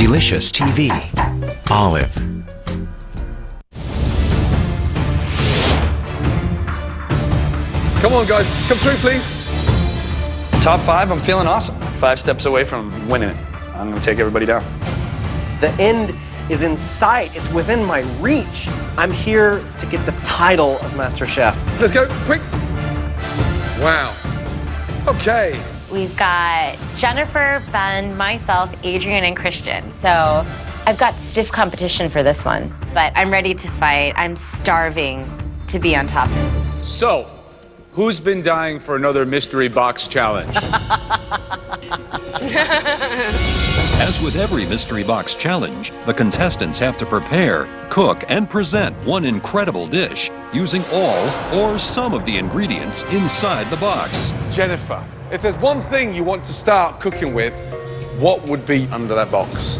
Delicious TV. Olive. Come on, guys. Come through, please. Top 5, I'm feeling awesome. 5 steps away from winning it. I'm going to take everybody down. The end is in sight. It's within my reach. I'm here to get the title of MasterChef. Let's go, quick. Wow. Okay. We've got Jennifer, Ben, myself, Adrian, and Christian. So I've got stiff competition for this one, but I'm ready to fight. I'm starving to be on top. So, who's been dying for another mystery box challenge? As with every mystery box challenge, the contestants have to prepare, cook, and present one incredible dish using all or some of the ingredients inside the box. Jennifer, if there's one thing you want to start cooking with, what would be under that box?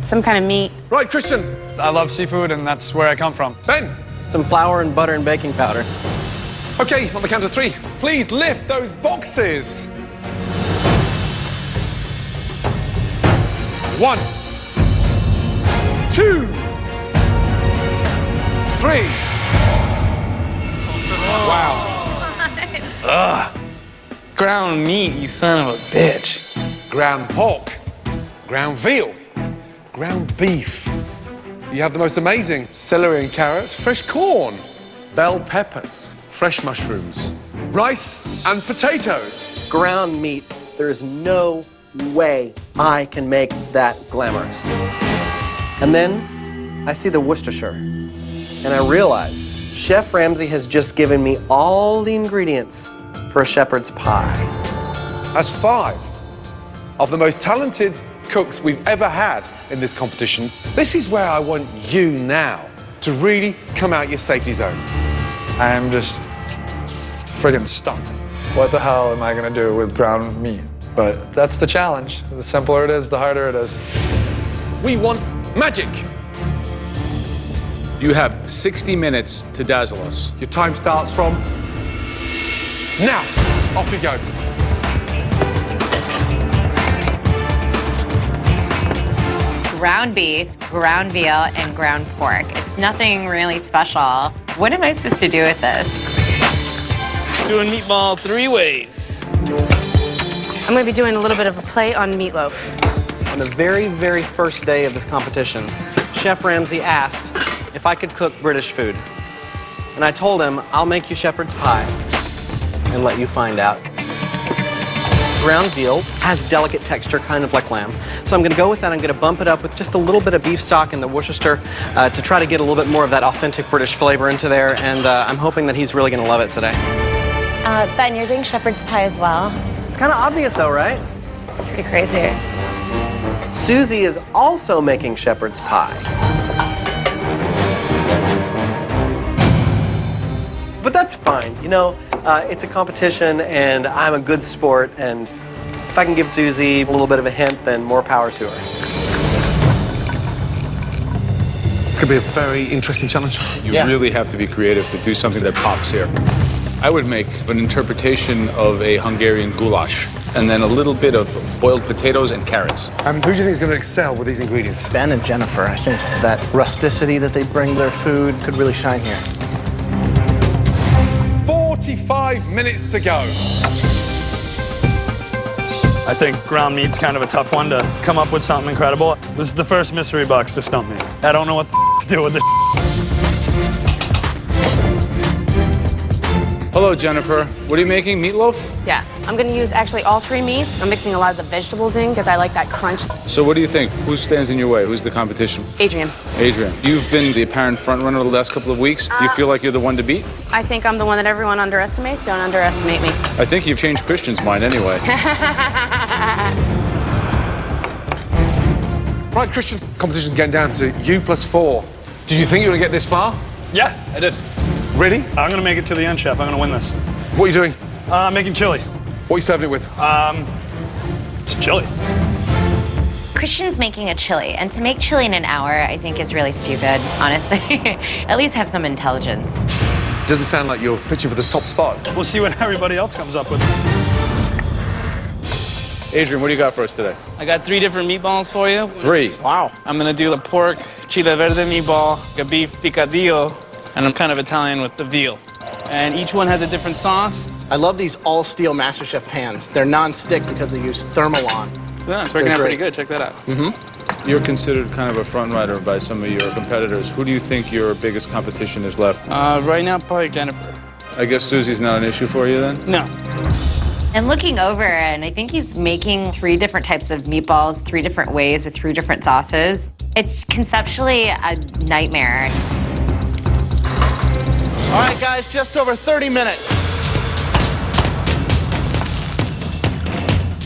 Some kind of meat. Right, Christian. I love seafood, and that's where I come from. Ben. Some flour and butter and baking powder. Okay, on the count of 3, please lift those boxes. 1, 2, 3. Wow. Ugh. Ground meat, you son of a bitch. Ground pork, ground veal, ground beef. You have the most amazing celery and carrots, fresh corn, bell peppers, fresh mushrooms, rice and potatoes. Ground meat. There is no way I can make that glamorous. And then I see the Worcestershire, and I realize Chef Ramsay has just given me all the ingredients for a shepherd's pie. As 5 of the most talented cooks we've ever had in this competition, this is where I want you now to really come out your safety zone. I'm just friggin' stumped. What the hell am I going to do with ground meat? But that's the challenge. The simpler it is, the harder it is. We want magic. You have 60 minutes to dazzle us. Your time starts from now. Off you go. Ground beef, ground veal, and ground pork. It's nothing really special. What am I supposed to do with this? Doing meatball 3 ways. I'm going to be doing a little bit of a play on meatloaf. On the very, very first day of this competition, Chef Ramsay asked if I could cook British food. And I told him, I'll make you shepherd's pie and let you find out. Ground veal has delicate texture, kind of like lamb. So I'm going to go with that. I'm going to bump it up with just a little bit of beef stock in the Worcester to try to get a little bit more of that authentic British flavor into there. And I'm hoping that he's really going to love it today. Ben, you're doing shepherd's pie as well. It's kind of obvious though, right? It's pretty crazy. Susie is also making shepherd's pie. But that's fine, you know, it's a competition and I'm a good sport, and if I can give Susie a little bit of a hint, then more power to her. It's going to be a very interesting challenge. You really have to be creative to do something that pops here. I would make an interpretation of a Hungarian goulash, and then a little bit of boiled potatoes and carrots. Who do you think is going to excel with these ingredients? Ben and Jennifer, I think that rusticity that they bring to their food could really shine here. 45 minutes to go. I think ground meat's kind of a tough one to come up with something incredible. This is the first mystery box to stump me. I don't know what to do with it. Hello, Jennifer. What are you making? Meatloaf? Yes. I'm going to use actually all 3 meats. I'm mixing a lot of the vegetables in because I like that crunch. So what do you think? Who stands in your way? Who's the competition? Adrian. Adrian. You've been the apparent front runner the last couple of weeks. Do you feel like you're the one to beat? I think I'm the one that everyone underestimates. Don't underestimate me. I think you've changed Christian's mind anyway. Right, Christian, competition's getting down to you plus 4. Did you think you were going to get this far? Yeah, I did. Really? I'm going to make it to the end, Chef. I'm going to win this. What are you doing? Making chili. What are you serving it with? Just chili. Christian's making a chili, and to make chili in an hour, I think is really stupid, honestly. At least have some intelligence. Doesn't sound like you're pitching for this top spot. We'll see what everybody else comes up with. Adrian, what do you got for us today? I got 3 different meatballs for you. 3. Wow. I'm gonna do the pork chile verde meatball, a beef picadillo, and I'm kind of Italian with the veal. And each one has a different sauce. I love these all-steel MasterChef pans. They're non-stick because they use Thermalon. Yeah, it's working out pretty good. Check that out. You're considered kind of a front runner by some of your competitors. Who do you think your biggest competition is left? Right now, probably Jennifer. I guess Susie's not an issue for you then? No. I'm looking over, and I think he's making 3 different types of meatballs, 3 different ways with 3 different sauces. It's conceptually a nightmare. All right, guys, just over 30 minutes.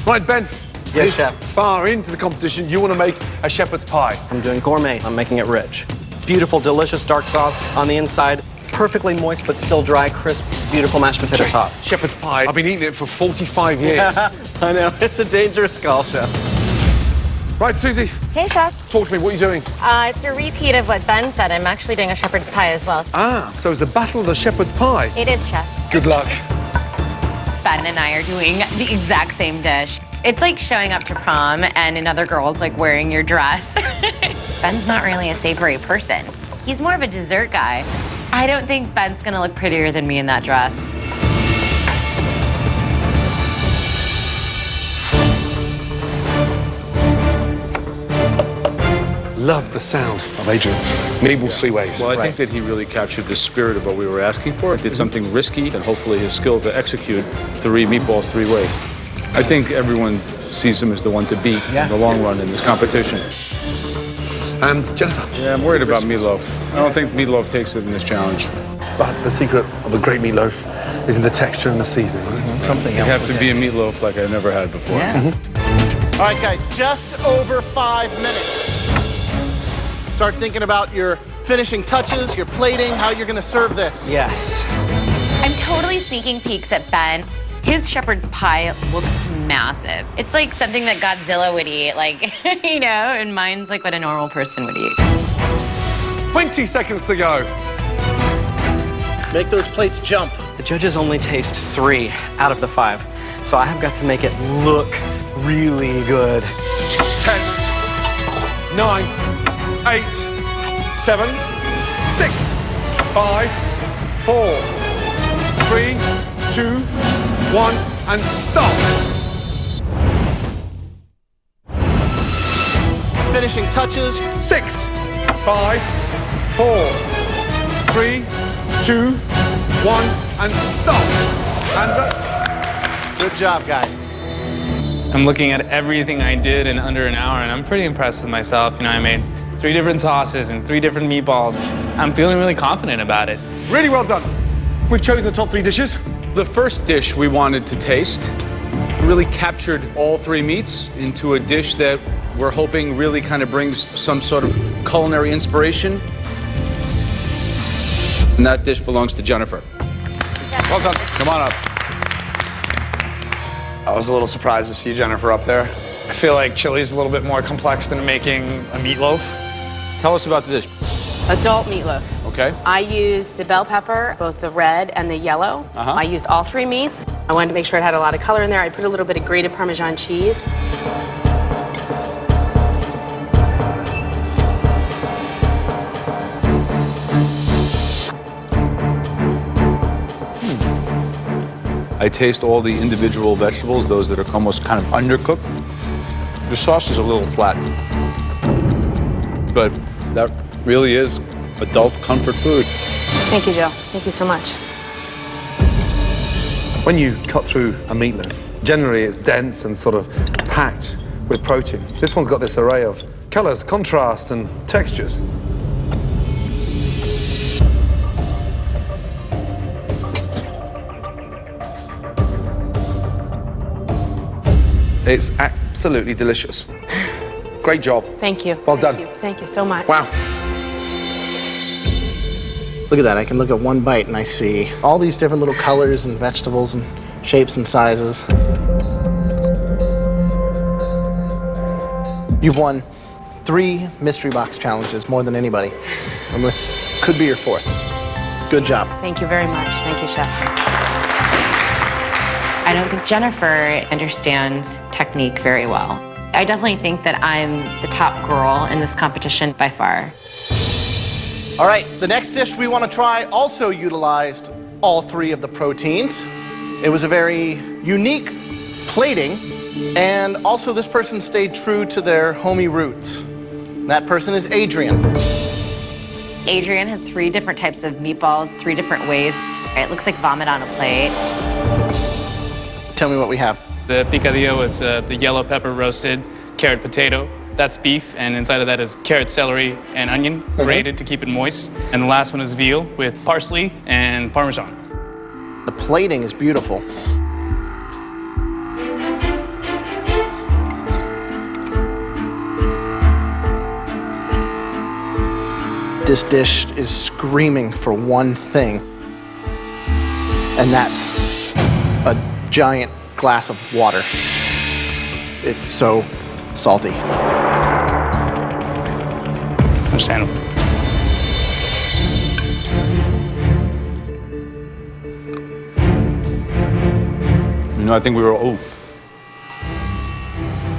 Right, Ben. Yes, this chef. far into the competition, you want to make a shepherd's pie. I'm doing gourmet. I'm making it rich. Beautiful, delicious dark sauce on the inside. Perfectly moist, but still dry, crisp, beautiful mashed potato top. Shepherd's pie. I've been eating it for 45 years. I know, it's a dangerous call, chef. Right, Susie, Hey, Chef. talk to me. What are you doing? It's a repeat of what Ben said. I'm actually doing a shepherd's pie as well. Ah, so it's a battle of the shepherd's pie. It is, Chef. Good luck. Ben and I are doing the exact same dish. It's like showing up to prom and another girl's like wearing your dress. Ben's not really a savory person. He's more of a dessert guy. I don't think Ben's gonna look prettier than me in that dress. Love the sound of Adrian's meatballs 3 ways. Well, I think that he really captured the spirit of what we were asking for. Did something risky, and hopefully his skill to execute 3 meatballs 3 ways. I think everyone sees him as the one to beat in the long run in this competition. Jennifer. Yeah, I'm worried about meatloaf. I don't think meatloaf takes it in this challenge. But the secret of a great meatloaf is in the texture and the seasoning. Right? Something You else. have to be a meatloaf like I never had before. All right, guys, just over 5 minutes. Start thinking about your finishing touches, your plating, how you're gonna serve this. Yes. I'm totally sneaking peeks at Ben. His shepherd's pie looks massive. It's like something that Godzilla would eat, like, you know, and mine's like what a normal person would eat. 20 seconds to go. Make those plates jump. The judges only taste 3 out of the 5, so I have got to make it look really good. 10, 9, 8, 7, 6, 5, 4, 3, 2, 1, and stop. Finishing touches. 6, 5, 4, 3, 2, 1, and stop. Hands up. Good job, guys. I'm looking at everything I did in under an hour, and I'm pretty impressed with myself. You know, I made 3 different sauces and 3 different meatballs. I'm feeling really confident about it. Really well done. We've chosen the top 3 dishes. The first dish we wanted to taste really captured all 3 meats into a dish that we're hoping really kind of brings some sort of culinary inspiration. And that dish belongs to Jennifer. Well done. Come on up. I was a little surprised to see Jennifer up there. I feel like chili's a little bit more complex than making a meatloaf. Tell us about the dish. Adult meatloaf. Okay. I used the bell pepper, both the red and the yellow. I used all 3 meats. I wanted to make sure it had a lot of color in there. I put a little bit of grated Parmesan cheese. I taste all the individual vegetables, those that are almost kind of undercooked. The sauce is a little flat, but that really is adult comfort food. Thank you, Joe. Thank you so much. When you cut through a meatloaf, generally it's dense and sort of packed with protein. This one's got this array of colors, contrast, and textures. It's absolutely delicious. Great job. Thank you. Well Thank done. you. Thank you so much. Wow. Look at that. I can look at one bite and I see all these different little colors and vegetables and shapes and sizes. You've won 3 mystery box challenges, more than anybody. And this could be your 4th. Good job. Thank you very much. Thank you, Chef. I don't think Jennifer understands technique very well. I definitely think that I'm the top girl in this competition by far. All right, the next dish we want to try also utilized all three of the proteins. It was a very unique plating, and also this person stayed true to their homey roots. That person is Adrian. Adrian has 3 different types of meatballs, 3 different ways. It looks like vomit on a plate. Tell me what we have. The picadillo is the yellow pepper roasted carrot potato. That's beef, and inside of that is carrot, celery, and onion grated to keep it moist. And the last one is veal with parsley and Parmesan. The plating is beautiful. This dish is screaming for one thing, and that's a giant glass of water. It's so salty. Understandable. You know, I think we were,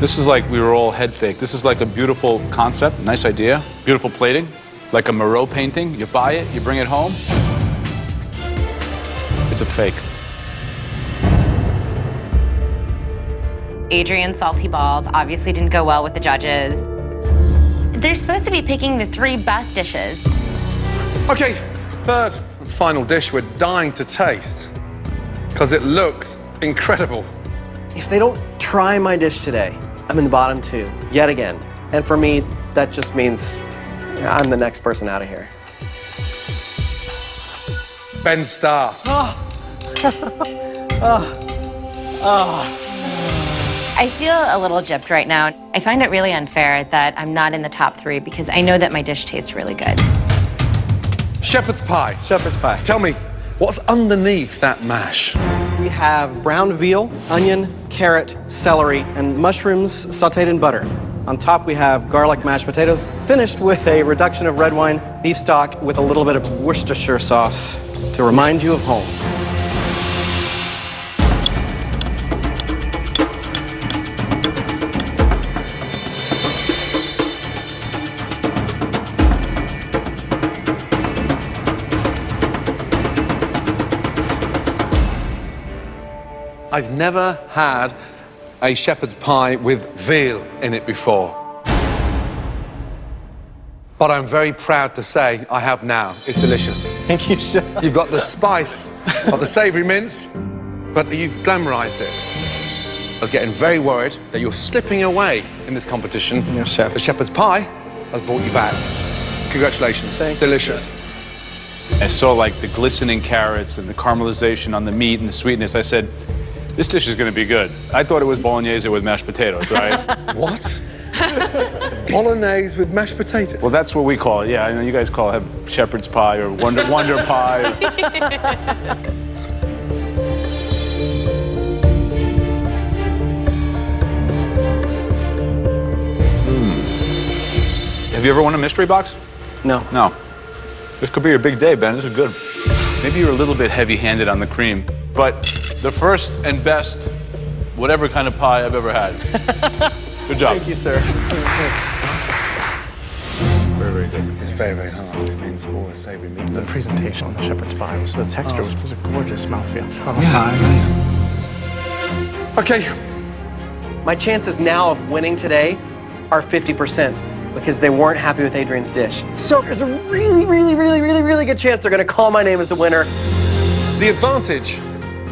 this is like we were all head fake. This is like a beautiful concept, nice idea, beautiful plating, like a Moreau painting. You buy it, you bring it home. It's a fake. Adrian's salty balls obviously didn't go well with the judges. They're supposed to be picking the 3 best dishes. Okay, third and final dish we're dying to taste because it looks incredible. If they don't try my dish today, I'm in the bottom 2, yet again. And for me, that just means I'm the next person out of here. Ben Starr. I feel a little gypped right now. I find it really unfair that I'm not in the top 3 because I know that my dish tastes really good. Shepherd's pie. Shepherd's pie. Tell me, what's underneath that mash? We have browned veal, onion, carrot, celery, and mushrooms sautéed in butter. On top, we have garlic mashed potatoes, finished with a reduction of red wine, beef stock with a little bit of Worcestershire sauce to remind you of home. I've never had a shepherd's pie with veal in it before. But I'm very proud to say I have now. It's delicious. Thank you, Chef. You've got the spice of the savoury mince, but you've glamorized it. I was getting very worried that you're slipping away in this competition. Yes, Chef. The shepherd's pie has brought you back. Congratulations. Delicious. I saw like the glistening carrots and the caramelization on the meat and the sweetness. I said, this dish is going to be good. I thought it was bolognese with mashed potatoes, right? What? Bolognese with mashed potatoes? Well, that's what we call it. Yeah, I know you guys call it shepherd's pie or wonder pie. Have you ever won a mystery box? No. No. This could be your big day, Ben. This is good. Maybe you're a little bit heavy-handed on the cream, but the first and best, whatever kind of pie I've ever had. Good job. Thank you, sir. Very, very good. It's very, very hard. It means all the savoury meat. The presentation on the shepherd's pie was, the texture was a gorgeous mouthfeel. Okay. My chances now of winning today are 50% because they weren't happy with Adrian's dish. So there's a really good chance they're going to call my name as the winner. The advantage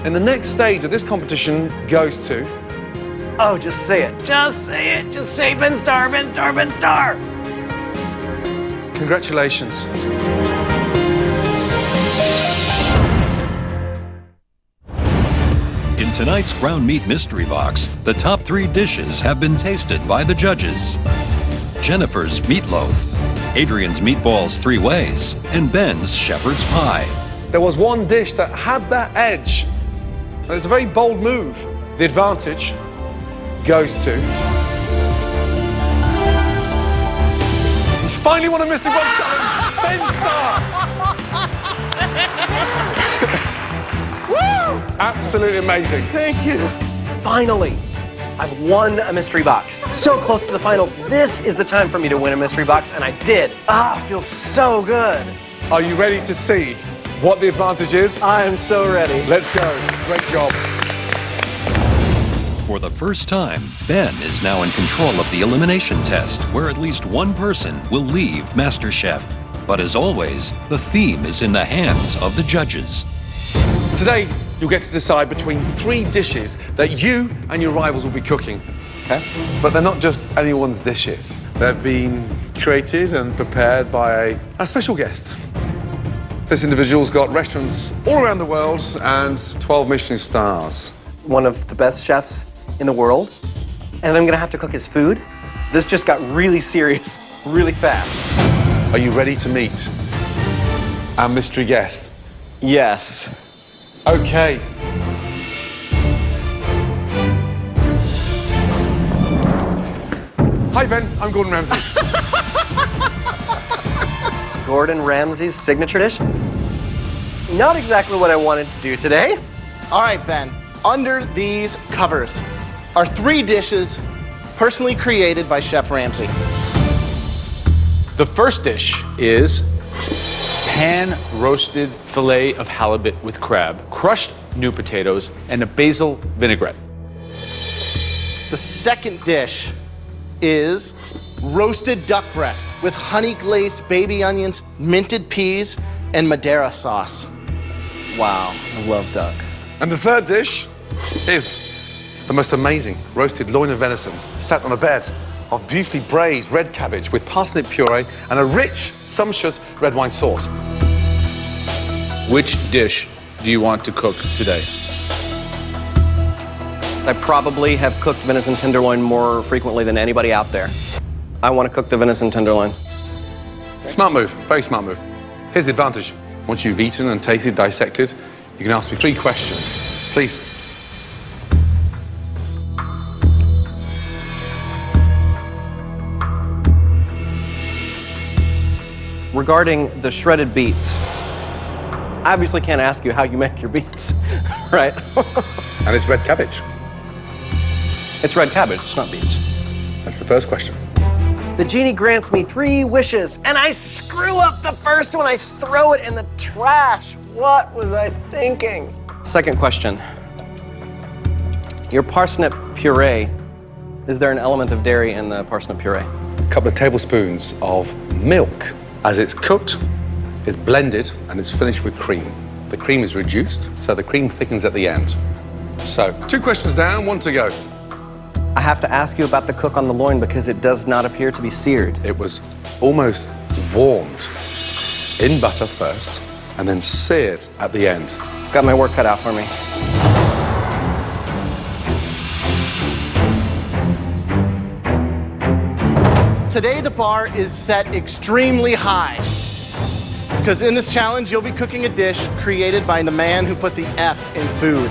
in the next stage of this competition goes to... Oh, just say it. Just say it. Just say Ben Starr, Ben Starr, Ben Starr. Congratulations. In tonight's ground meat mystery box, the top 3 dishes have been tasted by the judges. Jennifer's meatloaf, Adrian's meatballs 3 ways, and Ben's shepherd's pie. There was one dish that had that edge. And it's a very bold move. The advantage goes to... He's finally won a Mystery Box Challenge, Ben Starr! Woo! Absolutely amazing. Thank you. Finally, I've won a mystery box. So close to the finals. This is the time for me to win a mystery box, and I did. Ah, feels so good. Are you ready to see what the advantage is? I am so ready. Let's go. Great job. For the first time, Ben is now in control of the elimination test, where at least one person will leave MasterChef. But as always, the theme is in the hands of the judges. Today, you'll get to decide between 3 dishes that you and your rivals will be cooking. Okay? But they're not just anyone's dishes. They've been created and prepared by a special guest. This individual's got restaurants all around the world and 12 Michelin stars. One of the best chefs in the world, and I'm gonna have to cook his food? This just got really serious, really fast. Are you ready to meet our mystery guest? Yes. Okay. Hi, Ben. I'm Gordon Ramsay. Gordon Ramsay's signature dish? Not exactly what I wanted to do today. All right, Ben. Under these covers are 3 dishes personally created by Chef Ramsay. The first dish is pan-roasted filet of halibut with crab, crushed new potatoes, and a basil vinaigrette. The second dish is roasted duck breast with honey-glazed baby onions, minted peas, and Madeira sauce. Wow, I love duck. And the third dish is the most amazing roasted loin of venison sat on a bed of beautifully braised red cabbage with parsnip puree and a rich, sumptuous red wine sauce. Which dish do you want to cook today? I probably have cooked venison tenderloin more frequently than anybody out there. I want to cook the venison tenderloin. Smart move, very smart move. Here's the advantage. Once you've eaten and tasted, dissected, you can ask me 3 questions. Please. Regarding the shredded beets, I obviously can't ask you how you make your beets, right? And it's red cabbage. It's red cabbage, it's not beets. That's the first question. The genie grants me 3 wishes, and I screw up the first one. I throw it in the trash. What was I thinking? Second question. Your parsnip puree, is there an element of dairy in the parsnip puree? A couple of tablespoons of milk. As it's cooked, it's blended, and it's finished with cream. The cream is reduced, so the cream thickens at the end. So, 2 questions down, 1 to go. I have to ask you about the cook on the loin because it does not appear to be seared. It was almost warmed in butter first, and then seared at the end. Got my work cut out for me. Today, the bar is set extremely high because in this challenge, you'll be cooking a dish created by the man who put the F in food,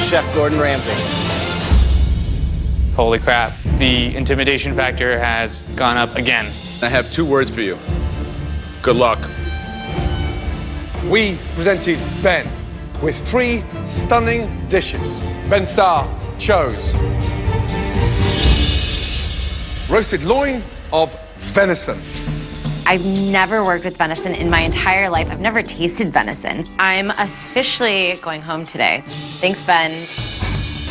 Chef Gordon Ramsay. Holy crap. The intimidation factor has gone up again. I have 2 words for you. Good luck. We presented Ben with 3 stunning dishes. Ben Starr chose roasted loin of venison. I've never worked with venison in my entire life. I've never tasted venison. I'm officially going home today. Thanks, Ben.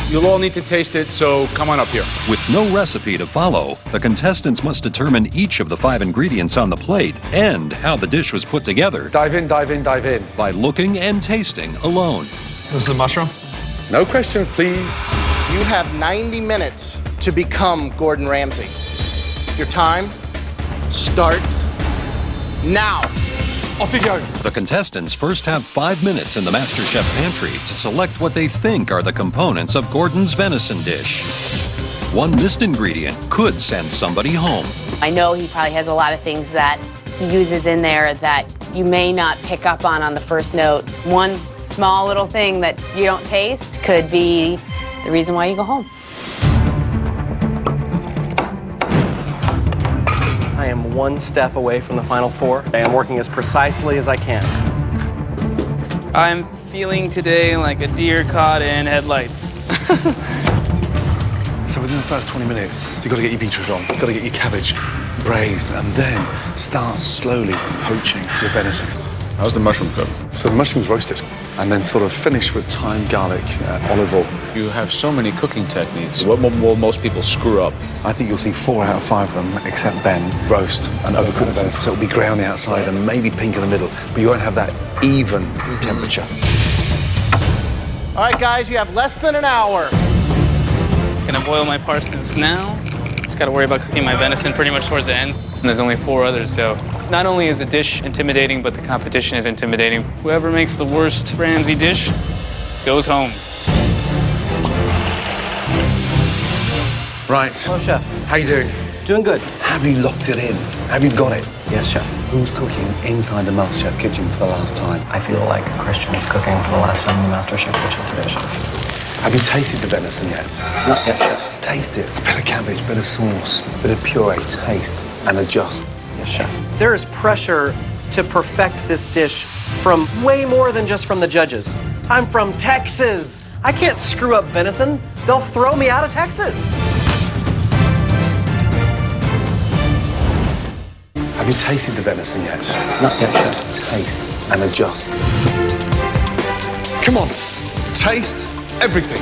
You'll all need to taste it, so come on up here. With no recipe to follow, the contestants must determine each of the 5 ingredients on the plate and how the dish was put together. Dive in, dive in, dive in. By looking and tasting alone. This is the mushroom? No questions, please. You have 90 minutes to become Gordon Ramsay. Your time starts now. Off you go. The contestants first have 5 minutes in the MasterChef pantry to select what they think are the components of Gordon's venison dish. One missed ingredient could send somebody home. I know he probably has a lot of things that he uses in there that you may not pick up on the first note. One small little thing that you don't taste could be the reason why you go home. I am 1 step away from the final 4. I am working as precisely as I can. I'm feeling today like a deer caught in headlights. So within the first 20 minutes, you've got to get your beetroot on, you've got to get your cabbage braised, and then start slowly poaching the venison. How's the mushroom cooked? So the mushroom's roasted, and then sort of finished with thyme, garlic, olive oil. You have so many cooking techniques. What will most people screw up? I think you'll see 4 out of 5 of them, except Ben, roast and overcook the venison. So it'll be grey on the outside and maybe pink in the middle, but you won't have that even temperature. All right, guys, you have less than an hour. Gonna boil my parsnips now. Just gotta worry about cooking my venison pretty much towards the end. And there's only 4 others, so not only is the dish intimidating, but the competition is intimidating. Whoever makes the worst Ramsay dish goes home. Right. Hello, Chef. How you doing? Doing good. Have you locked it in? Have you got it? Yes, Chef. Who's cooking inside the MasterChef kitchen for the last time? I feel like Christian is cooking for the last time in the MasterChef kitchen today, Chef. Have you tasted the venison yet? Not yet, Chef. Taste it. Bit of cabbage, bit of sauce, bit of puree. Taste and adjust. Yes, Chef. There is pressure to perfect this dish from way more than just from the judges. I'm from Texas. I can't screw up venison. They'll throw me out of Texas. Have you tasted the venison yet? Not yet, Chef. Taste and adjust. Come on, taste everything.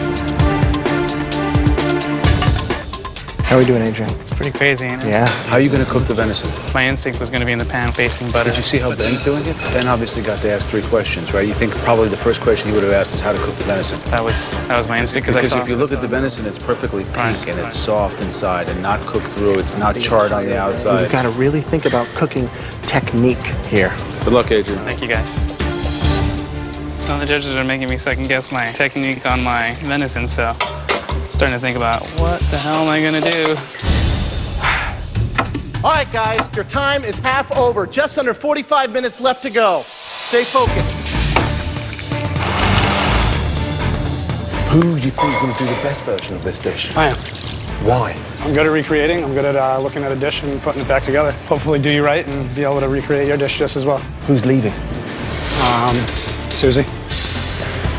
How are we doing, Adrian? It's pretty crazy, ain't it? Yeah. How are you going to cook the venison? My instinct was gonna be in the pan facing butter. Did you see how Ben's doing it? Ben obviously got to ask 3 questions, right? You think probably the first question he would have asked is how to cook the venison. That was my instinct because I saw. If you look at the venison, it's perfectly pink Right. and it's soft inside and not cooked through. It's not charred on the outside. You've got to really think about cooking technique here. Good luck, Adrian. Thank you, guys. Well, the judges are making me second guess my technique on my venison, so I'm starting to think about what the hell am I gonna do? All right, guys, your time is half over. Just under 45 minutes left to go. Stay focused. Who do you think is going to do the best version of this dish? I am. Why? I'm good at recreating. I'm good at looking at a dish and putting it back together. Hopefully do you right and be able to recreate your dish just as well. Who's leaving? Susie.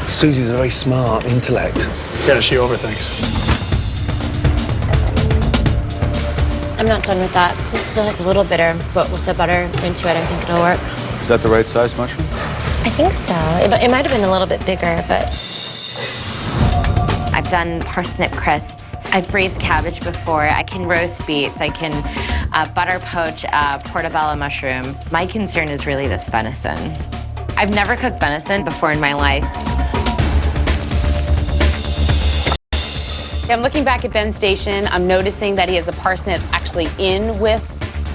Susie's a very smart intellect. Yeah, she overthinks. I'm not done with that. It still has a little bitter, but with the butter into it, I think it'll work. Is that the right size mushroom? I think so. It might have been a little bit bigger, but I've done parsnip crisps. I've braised cabbage before. I can roast beets. I can butter poach portobello mushroom. My concern is really this venison. I've never cooked venison before in my life. I'm looking back at Ben's station. I'm noticing that he has the parsnips actually in with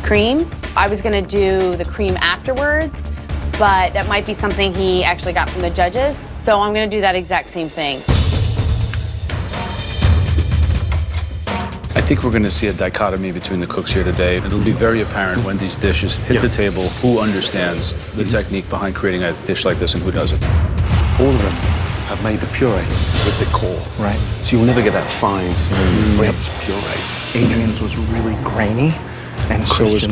cream. I was gonna do the cream afterwards, but that might be something he actually got from the judges. So I'm gonna do that exact same thing. I think we're going to see a dichotomy between the cooks here today. It'll be very apparent when these dishes hit the table who understands the technique behind creating a dish like this and who doesn't. All of them have made the puree with the core. Right. So you'll never get that fine, smooth, rich puree. Adrian's was really grainy, and So was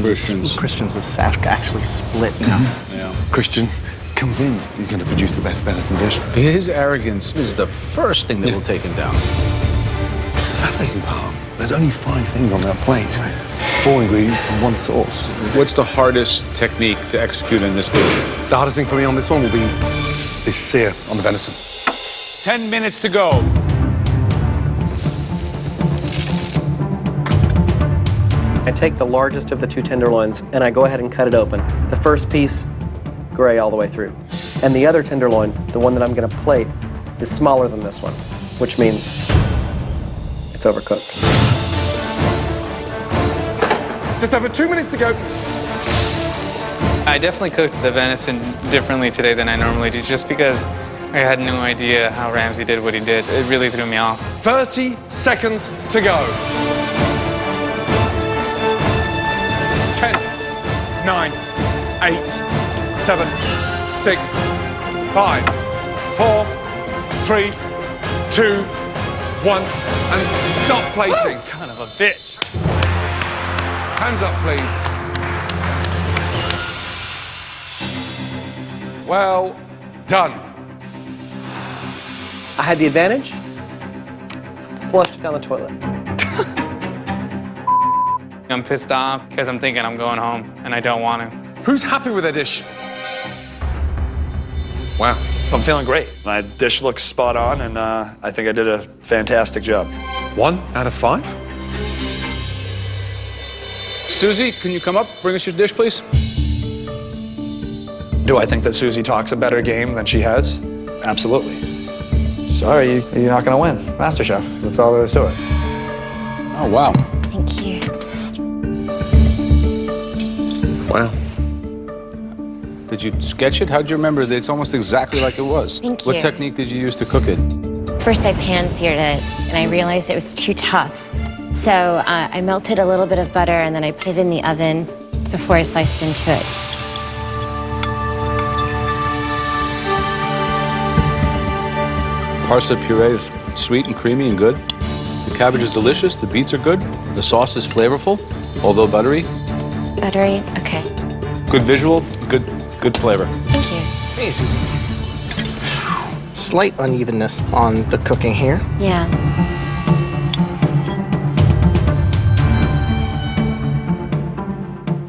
Christian's is actually split now. Yeah. Christian, convinced he's going to produce the best venison dish. His arrogance is the first thing that will take him down. The fascinating part, there's only 5 things on that plate. 4 ingredients and 1 sauce. What's the hardest technique to execute in this dish? The hardest thing for me on this one will be this sear on the venison. 10 minutes to go. I take the largest of the 2 tenderloins and I go ahead and cut it open. The first piece, gray all the way through. And the other tenderloin, the one that I'm gonna plate, is smaller than this one, which means it's overcooked. Just over 2 minutes to go. I definitely cooked the venison differently today than I normally do, just because I had no idea how Ramsay did what he did. It really threw me off. 30 seconds to go. 10, 9, 8, 7, 6, 5, 4, 3, 2, 1, and stop plating. Son of a bitch. Hands up, please. Well done. I had the advantage, flushed it down the toilet. I'm pissed off because I'm thinking I'm going home and I don't want to. Who's happy with their dish? Wow. I'm feeling great. My dish looks spot on, and I think I did a fantastic job. 1 out of 5? Susie, can you come up? Bring us your dish, please. Do I think that Susie talks a better game than she has? Absolutely. Sorry, you're not gonna win. MasterChef, that's all there is to it. Oh, wow. Thank you. Wow. Did you sketch it? How'd you remember that it's almost exactly like it was? Thank What you. technique did you use to cook it? First, I pan-seared it, and I realized it was too tough. So I melted a little bit of butter, and then I put it in the oven before I sliced into it. Parsley puree is sweet and creamy and good. The cabbage is delicious. The beets are good. The sauce is flavorful, although buttery. Buttery? Okay. Good visual, good flavor. Thank you. Hey, Susie. Slight unevenness on the cooking here. Yeah.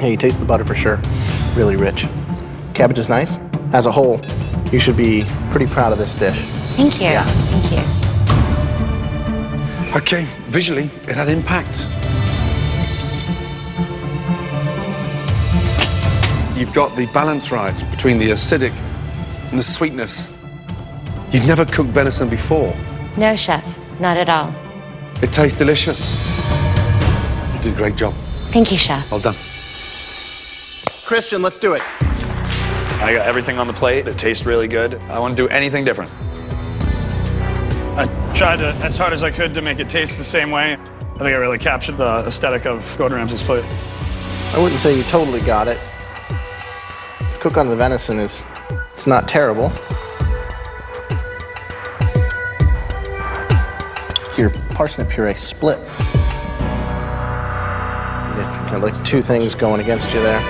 Hey, you taste the butter for sure. Really rich. Cabbage is nice. As a whole, you should be pretty proud of this dish. Thank you. Yeah. Thank you. Okay, visually, it had impact. You've got the balance right between the acidic and the sweetness. You've never cooked venison before. No, chef. Not at all. It tastes delicious. You did a great job. Thank you, chef. Well done. Christian, let's do it. I got everything on the plate. It tastes really good. I wouldn't do anything different. I tried as hard as I could to make it taste the same way. I think I really captured the aesthetic of Gordon Ramsay's plate. I wouldn't say you totally got it. Cook on the venison it's not terrible. Your parsnip puree split. You got like two things going against you there.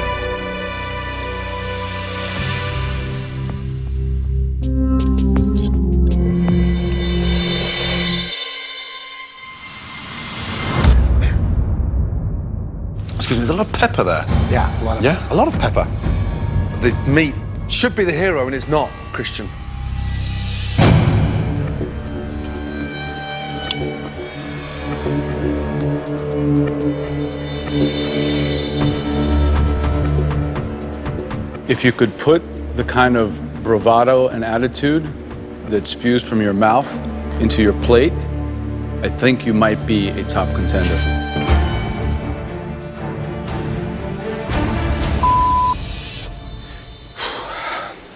Excuse me, there's a lot of pepper there. Yeah, it's a lot of. Yeah, a lot of pepper. The meat should be the hero and it's not, Christian. If you could put the kind of bravado and attitude that spews from your mouth into your plate, I think you might be a top contender.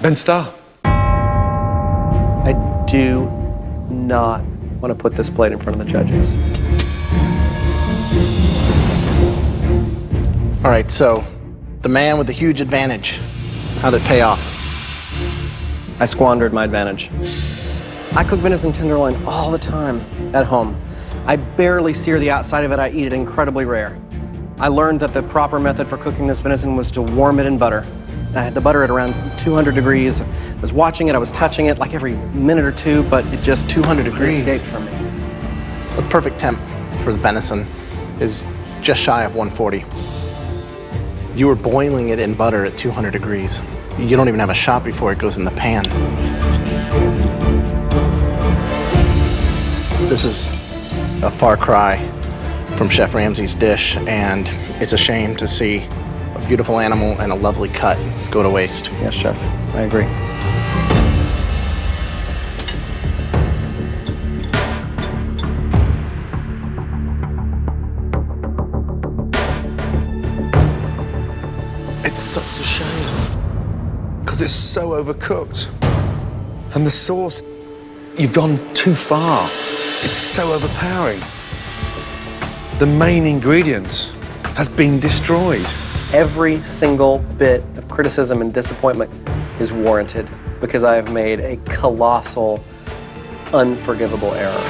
Ben Starr. I do not want to put this plate in front of the judges. All right, so the man with the huge advantage. How'd it pay off? I squandered my advantage. I cook venison tenderloin all the time at home. I barely sear the outside of it. I eat it incredibly rare. I learned that the proper method for cooking this venison was to warm it in butter. I had the butter at around 200 degrees. I was watching it, I was touching it like every minute or two, but it just 200 degrees escaped from me. The perfect temp for the venison is just shy of 140. You were boiling it in butter at 200 degrees. You don't even have a shot before it goes in the pan. This is a far cry from Chef Ramsay's dish, and it's a shame to see a beautiful animal and a lovely cut go to waste. Yes, Chef, I agree. It's such a shame because it's so overcooked. And the sauce, you've gone too far. It's so overpowering. The main ingredient has been destroyed. Every single bit of criticism and disappointment is warranted because I have made a colossal, unforgivable error.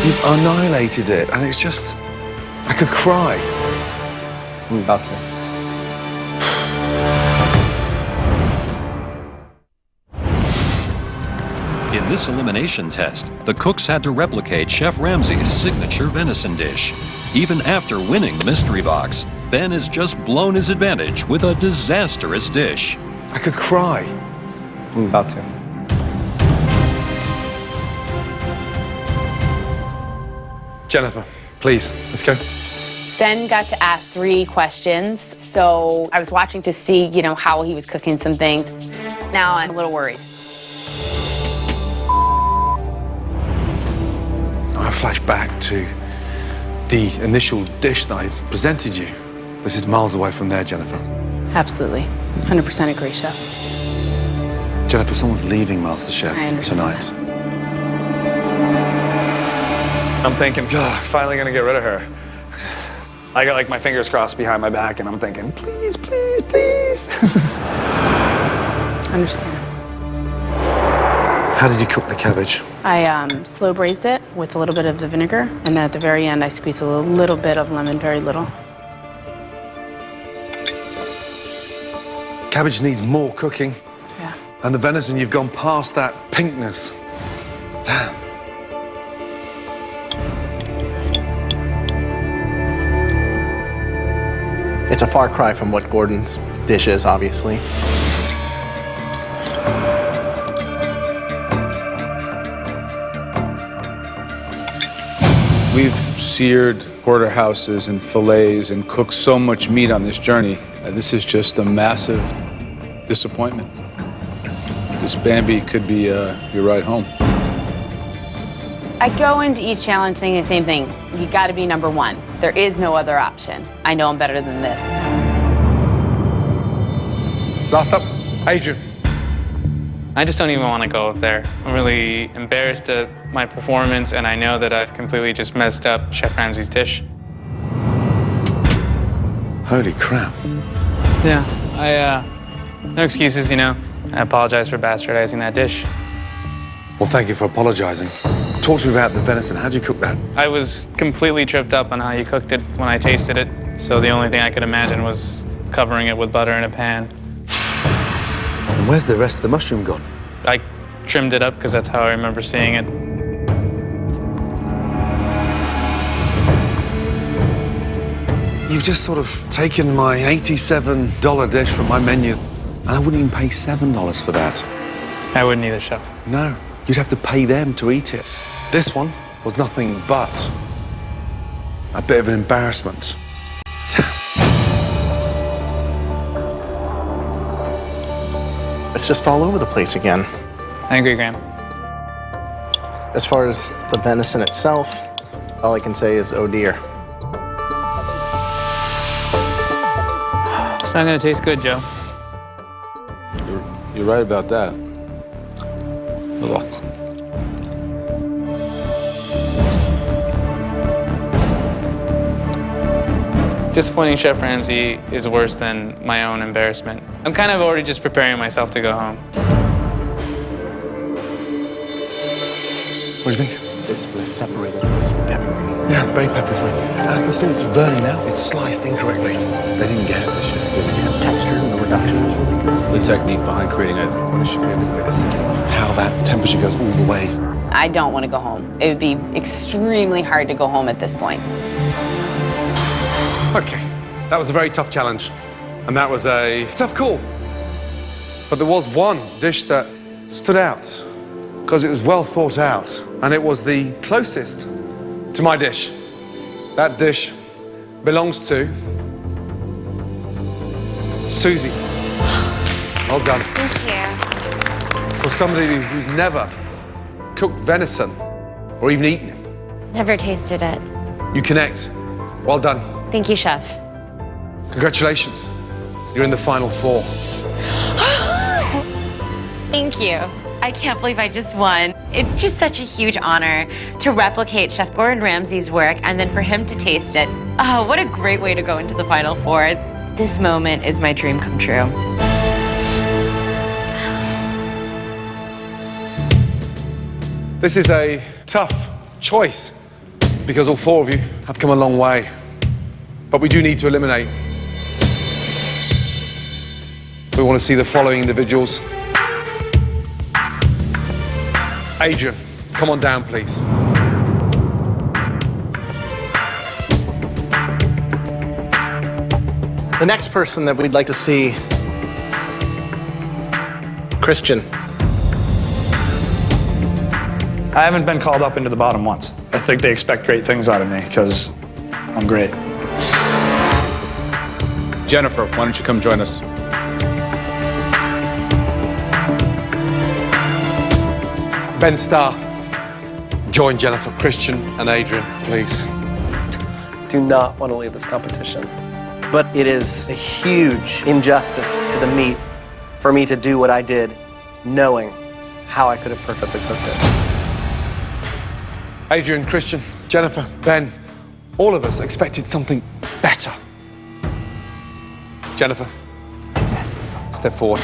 You've annihilated it, and it's just, I could cry. I'm about to. In this elimination test, the cooks had to replicate Chef Ramsay's signature venison dish. Even after winning the mystery box, Ben has just blown his advantage with a disastrous dish. I could cry. I'm about to. Jennifer, please, let's go. Ben got to ask 3 questions, so I was watching to see, how he was cooking some things. Now I'm a little worried. I flash back to the initial dish that I presented you. This is miles away from there, Jennifer. Absolutely. 100% agree, Chef. Jennifer, someone's leaving MasterChef I understand tonight. I'm thinking, God, finally gonna get rid of her. I got like my fingers crossed behind my back and I'm thinking, please, please, please. Understand. How did you cook the cabbage? I slow braised it with a little bit of the vinegar, and then at the very end I squeezed a little bit of lemon, very little. Cabbage needs more cooking. Yeah. And the venison, you've gone past that pinkness. Damn. It's a far cry from what Gordon's dish is, obviously. We've seared porterhouses and fillets and cooked so much meat on this journey. This is just a massive disappointment. This Bambi could be your ride home. I go into each challenge saying the same thing. You gotta be number 1. There is no other option. I know I'm better than this. Last up, Adrian. I just don't even want to go up there. I'm really embarrassed at my performance, and I know that I've completely just messed up Chef Ramsay's dish. Holy crap. Yeah, no excuses, I apologize for bastardizing that dish. Well, thank you for apologizing. Talk to me about the venison. How'd you cook that? I was completely tripped up on how you cooked it when I tasted it, so the only thing I could imagine was covering it with butter in a pan. And where's the rest of the mushroom gone? I trimmed it up because that's how I remember seeing it. You've just sort of taken my $87 dish from my menu, and I wouldn't even pay $7 for that. I wouldn't either, Chef. No, you'd have to pay them to eat it. This one was nothing but a bit of an embarrassment. It's just all over the place again. I agree, Graham. As far as the venison itself, all I can say is, oh dear. It's not gonna taste good, Joe. You're right about that. Ugh. Disappointing Chef Ramsay is worse than my own embarrassment. I'm kind of already just preparing myself to go home. What do you think? It's separated. It's peppery. Yeah, very peppery. And I can still, it's burning now. It's sliced incorrectly. They didn't get it this year. The texture and the reduction is really good. The technique behind creating it. Well, it should be a little bit acidic. How that temperature goes all the way. I don't want to go home. It would be extremely hard to go home at this point. Okay, that was a very tough challenge. And that was a tough call. But there was one dish that stood out because it was well thought out. And it was the closest to my dish. That dish belongs to Susie. Well done. Thank you. For somebody who's never cooked venison or even eaten it, Never tasted it. you connect. Well done. Thank you, Chef. Congratulations. You're in the final 4. Thank you. I can't believe I just won. It's just such a huge honor to replicate Chef Gordon Ramsay's work and then for him to taste it. Oh, what a great way to go into the final 4. This moment is my dream come true. This is a tough choice because all 4 of you have come a long way. But we do need to eliminate. We want to see the following individuals. Adrian, come on down, please. The next person that we'd like to see, Christian. I haven't been called up into the bottom once. I think they expect great things out of me because I'm great. Jennifer, why don't you come join us? Ben Starr, join Jennifer, Christian, and Adrian, please. Do not want to leave this competition. But it is a huge injustice to the meat for me to do what I did, knowing how I could have perfectly cooked it. Adrian, Christian, Jennifer, Ben, all of us expected something better. Jennifer. Yes. Step forward.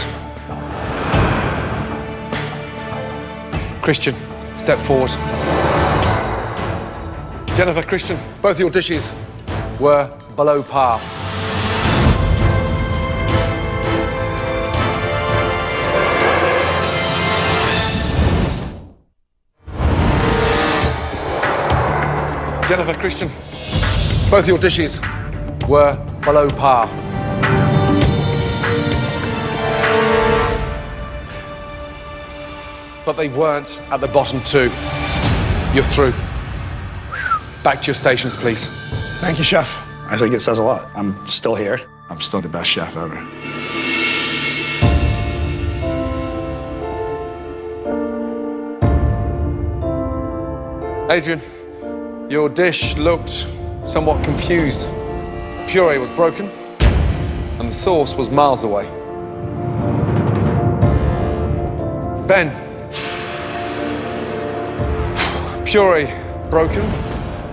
Christian, step forward. Jennifer, Christian, both your dishes were below par. Jennifer, Christian, both your dishes were below par. But they weren't at the bottom two. You're through. Back to your stations, please. Thank you, Chef. I think it says a lot. I'm still here. I'm still the best chef ever. Adrian, your dish looked somewhat confused. Puree was broken, and the sauce was miles away. Ben, puree broken,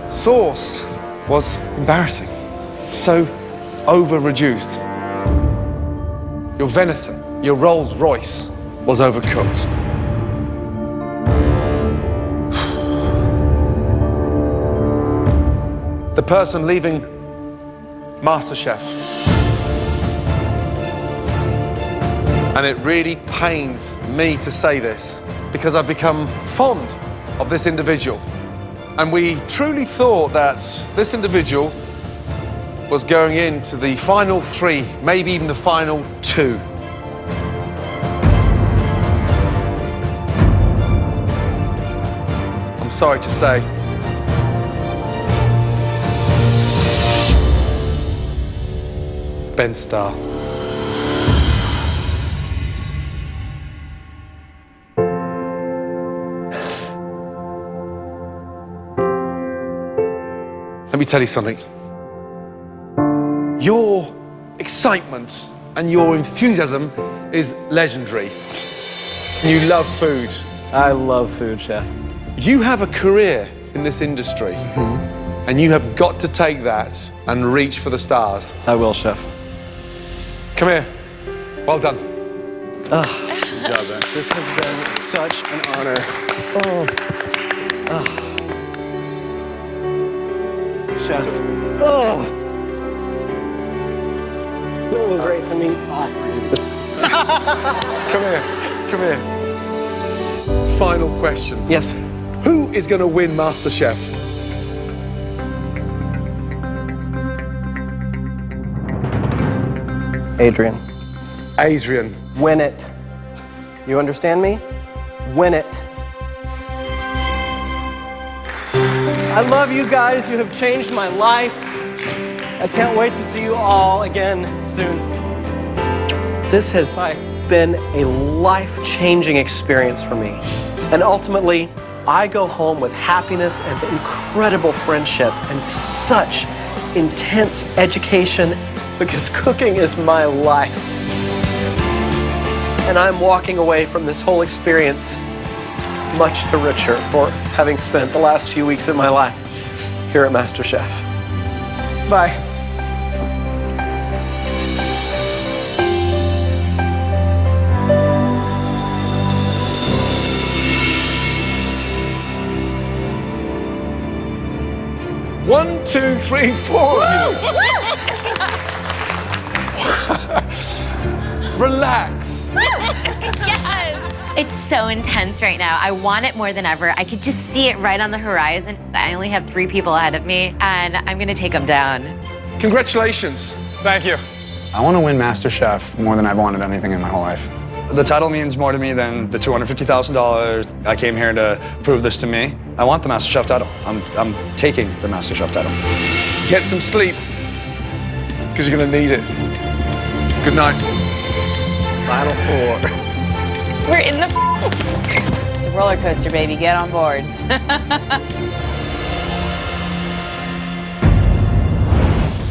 sauce was embarrassing, so over-reduced. Your venison, your Rolls Royce, was overcooked. The person leaving MasterChef. And it really pains me to say this because I've become fond of this individual. And we truly thought that this individual was going into the final three, maybe even the final two. I'm sorry to say, Ben Starr. Let me tell you something. Your excitement and your enthusiasm is legendary. You love food. I love food, Chef. You have a career in this industry, and you have got to take that and reach for the stars. I will, Chef. Come here. Well done. Good job, man. This has been such an honor. Chef. So great to meet all three of you. Come here. Come here. Final question. Yes. Who is going to win MasterChef? Adrian. Adrian. Win it. You understand me? Win it. I love you guys. You have changed my life. I can't wait to see you all again soon. This has been a life-changing experience for me. And ultimately, I go home with happiness and incredible friendship and such intense education because cooking is my life. And I'm walking away from this whole experience much the richer for having spent the last few weeks of my life here at MasterChef. Bye. One, two, three, four of you. Relax. Yes. It's so intense right now. I want it more than ever. I could just see it right on the horizon. I only have 3 people ahead of me, and I'm gonna take them down. Congratulations. Thank you. I want to win MasterChef more than I've wanted anything in my whole life. The title means more to me than the $250,000. I came here to prove this to me. I want the MasterChef title. I'm taking the MasterChef title. Get some sleep, because you're gonna need it. Good night. Final 4. We're in the It's a roller coaster, baby. Get on board.